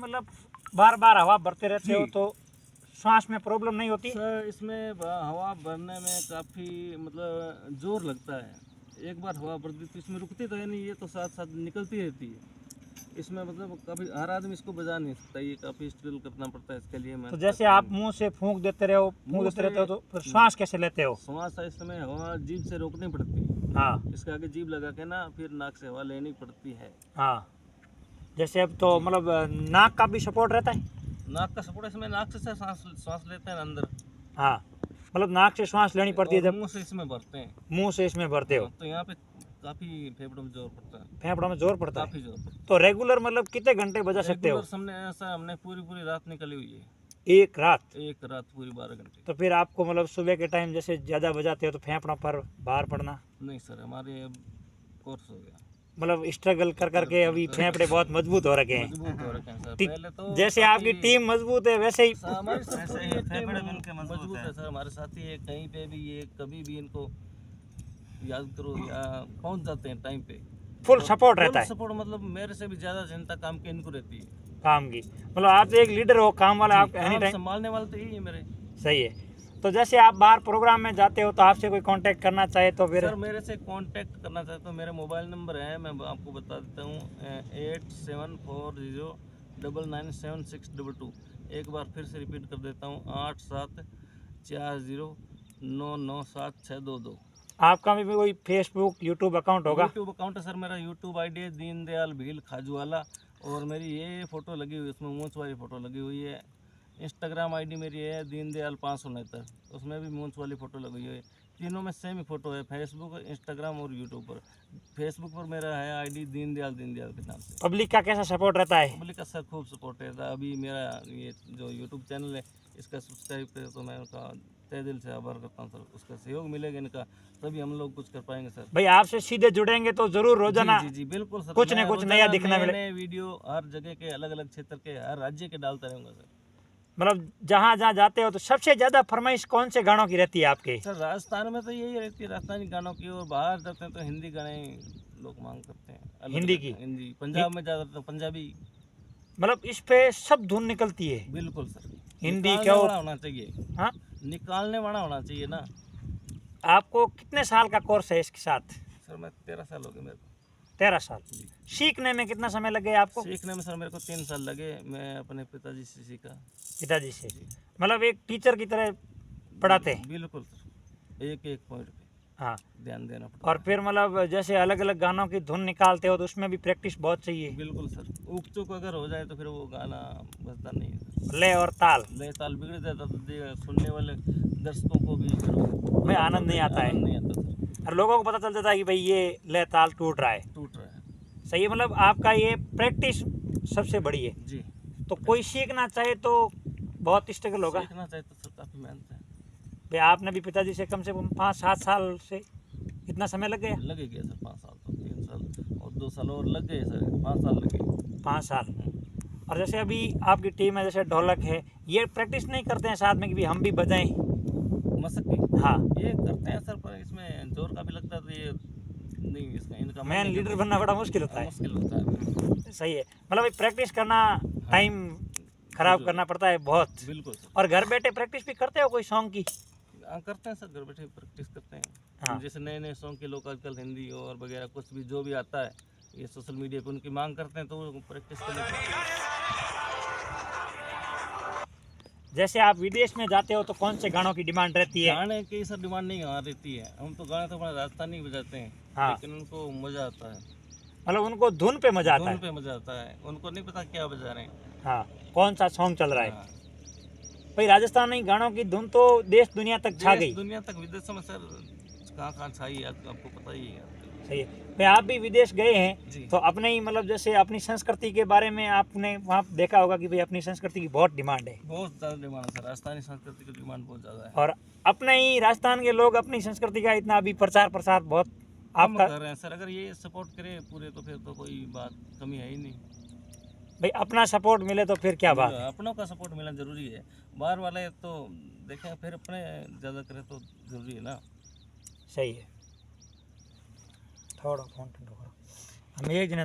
मतलब बार बार हवा भरते रहते हो तो सांस में प्रॉब्लम नहीं होती? सर इसमें हवा भरने में काफ़ी मतलब जोर लगता है। एक बार हवा भर दी तो इसमें रुकती तो है नहीं, ये तो साथ साथ निकलती रहती है। इसमें मतलब काफ़ी हर आदमी इसको बजा नहीं सकता, ये काफ़ी स्ट्रगल करना पड़ता है इसके लिए। मैं तो जैसे आप मुंह से फूंक देते रहो तो फिर सांस कैसे लेते हो? श्वास इस समय हवा जीभ से रोकनी पड़ती है। हाँ इसके आगे जीभ लगा के ना फिर नाक से हवा लेनी पड़ती है। हाँ। जैसे अब तो मतलब नाक का भी सपोर्ट रहता है? नाक का सपोर्ट इसमें नाक से सांस सांस लेते हैं अंदर। हाँ, मतलब नाक से सांस लेनी पड़ती है और जब मुंह से इसमें भरते हैं। मुंह से इसमें भरते हो। तो यहाँ पे काफ़ी फेफड़ों में जोर पड़ता है। फेफड़ों में जोर पड़ता है? काफ़ी जोर पड़ता है। तो रेगुलर मतलब कितने घंटे बजा सकते हो? रेगुलर हमने ऐसा हमने पूरी पूरी रात निकली हुई है। एक रात? एक रात पूरी 12 घंटे। तो फिर आपको मतलब सुबह के टाइम जैसे ज़्यादा बजाते हो तो फेफड़ों पर भार पड़ना? नहीं सर, हमारे अब कोर्स हो गया। मतलब स्ट्रगल कर करके अभी फेफड़े बहुत मजबूत हो रखे हैं। मजबूत हो रखे हैं सर। ठीक, पहले तो जैसे आपकी टीम मजबूत है वैसे ही हमारी सब पूरी फेफड़े बिल्कुल मजबूत है सर। हमारे साथी है, कहीं पे भी ये कभी भी इनको याद करो या पहुंच जाते हैं टाइम पे। फुल सपोर्ट रहता है सपोर्ट मतलब मेरे से भी ज़्यादा चिंता काम की इनको रहती है। काम की। मतलब आप एक लीडर हो, काम वाला आप एनी टाइम संभालने वाले तो यही है मेरे। सही है। तो जैसे आप बाहर प्रोग्राम में जाते हो तो आपसे कोई कांटेक्ट करना चाहे तो फिर? सर मेरे से कांटेक्ट करना चाहते हो, मेरा मोबाइल नंबर है, मैं आपको बता देता हूँ 8740997622। एक बार फिर से रिपीट कर देता हूँ 8740997622। आपका भी कोई फेसबुक यूट्यूब अकाउंट होगा? यूट्यूब अकाउंट है सर मेरा। यूट्यूब आईडी है दीनदयाल भील खाजूवाला, और मेरी ये फ़ोटो लगी हुई है, उसमें मूंछ वाली फ़ोटो लगी हुई है। इंस्टाग्राम आईडी मेरी है दीनदयाल 569, उसमें भी मूंछ वाली फ़ोटो लगी हुई है। तीनों में सेम ही फ़ोटो है, फेसबुक, इंस्टाग्राम और यूट्यूब पर। फेसबुक पर मेरा है आईडी दीनदयाल दीनदयाल के नाम से। पब्लिक का कैसा सपोर्ट रहता है? पब्लिक का सर खूब सपोर्ट रहता है। अभी मेरा ये जो यूट्यूब चैनल है इसका सब्सक्राइब करे तो मैं उनका तहे दिल से आभार करता हूँ सर। उसका सहयोग मिलेगा इनका तभी हम लोग कुछ कर पाएंगे सर। भाई आपसे सीधे जुड़ेंगे तो जरूर रोजाना जी जी बिल्कुल सर। कुछ न कुछ नया दिखना मिले। नए वीडियो हर जगह के, अलग अलग क्षेत्र के, हर राज्य के डालता रहूँगा सर। मतलब जहाँ जहाँ जाते हो तो सबसे ज्यादा फरमाइश कौन से गानों की रहती है आपके? सर राजस्थान में तो यही रहती है, राजस्थानी गानों की, और बाहर जाते हैं तो हिंदी गाने लोग मांग करते हैं। हिंदी की? हिंदी। पंजाब में ज़्यादा तो पंजाबी। मतलब इस पे सब धुन निकलती है? बिल्कुल सर। हिंदी निकालने क्या वाला होना चाहिए। हाँ। निकालने वाला होना चाहिए ना। आपको कितने साल का कोर्स है इसके साथ? सर मैं 13 साल हो गए मेरे को। 13 साल। सीखने में कितना समय लग गया आपको? सीखने में सर मेरे को 3 साल लगे। मैं अपने पिताजी से सीखा। पिताजी से? मतलब एक टीचर की तरह पढ़ाते हैं? बिल्कुल सर, एक एक पॉइंट पे हाँ। ध्यान देना पड़ता और फिर मतलब जैसे अलग अलग गानों की धुन निकालते हो तो उसमें भी प्रैक्टिस बहुत चाहिए? है। बिल्कुल सर, ऊक चूक अगर हो जाए तो फिर वो गाना बजता नहीं है। लय और ताल? लय ताल बिगड़ जाता तो सुनने वाले दर्शकों को भी फिर भाई आनंद नहीं आता है। आनंद नहीं आता सर। और लोगों को पता चल जाता है कि भाई ये लय ताल टूट रहा है। टूट रहा है। सही है। मतलब आपका ये प्रैक्टिस सबसे बड़ी है। जी। तो कोई सीखना चाहे तो बहुत स्ट्रगल होगा? सीखना चाहे तो सर काफ़ी मेहनत है। भाई आपने भी पिताजी से कम 5-7 साल से कितना समय लग गया? लगे गया सर 5 साल, तो 3 साल और 2 साल और लग गए सर, 5 साल लगे। 5 साल। और जैसे अभी आपकी टीम है, जैसे ढोलक है, ये प्रैक्टिस नहीं करते हैं साथ में कि भी हम भी बजाएं? मशक की हाँ। ये करते हैं सर, पर इसमें जोर का भी लगता है तो ये नहीं, इसका इनका मैन लीडर बनना बड़ा मुश्किल होता है। मुश्किल होता है। सही है। मतलब प्रैक्टिस करना, टाइम खराब करना पड़ता है बहुत। बिल्कुल सर। और घर बैठे प्रैक्टिस भी करते हो कोई सॉन्ग की? करते हैं सर, घर बैठे प्रैक्टिस करते हैं। हाँ। जैसे नए नए सॉन्ग के लोग आजकल हिंदी और वगैरह कुछ भी जो भी आता है ये सोशल मीडिया पे उनकी मांग करते हैं तो वो प्रैक्टिस कर लेते हैं। जैसे आप विदेश में जाते हो तो कौन से गानों की डिमांड रहती है? गाने की सर डिमांड नहीं यहाँ रहती है। हम तो गाने तो अपना राजस्थानी बजाते हैं। हाँ। लेकिन उनको मज़ा आता है। मतलब उनको धुन पे मजा आता धुन है? पे मज़ा आता है, उनको नहीं पता क्या बजा रहे हैं। हाँ, कौन सा सॉन्ग चल रहा है। हाँ। भाई राजस्थानी गानों की धुन तो देश दुनिया तक छा गई। दुनिया तक, विदेशों में सर कहाँ कहाँ छाई है आपको पता ही है। सही है। भाई आप भी विदेश गए हैं जी। तो अपने ही मतलब जैसे अपनी संस्कृति के बारे में आपने वहाँ देखा होगा कि भाई अपनी संस्कृति की बहुत डिमांड है। बहुत ज़्यादा डिमांड है सर, राजस्थानी संस्कृति की डिमांड बहुत ज़्यादा है। और अपने ही राजस्थान के लोग अपनी संस्कृति का इतना अभी प्रचार प्रसार बहुत कम आपका कर रहे हैं सर। अगर ये सपोर्ट करे पूरे तो फिर तो कोई बात कमी है ही नहीं। भाई अपना सपोर्ट मिले तो फिर क्या बात है। अपनों का सपोर्ट मिलना जरूरी है। बाहर वाले तो देखें, फिर अपने ज़्यादा करें तो जरूरी है ना। सही है। थोड़ा फोन हम एक जने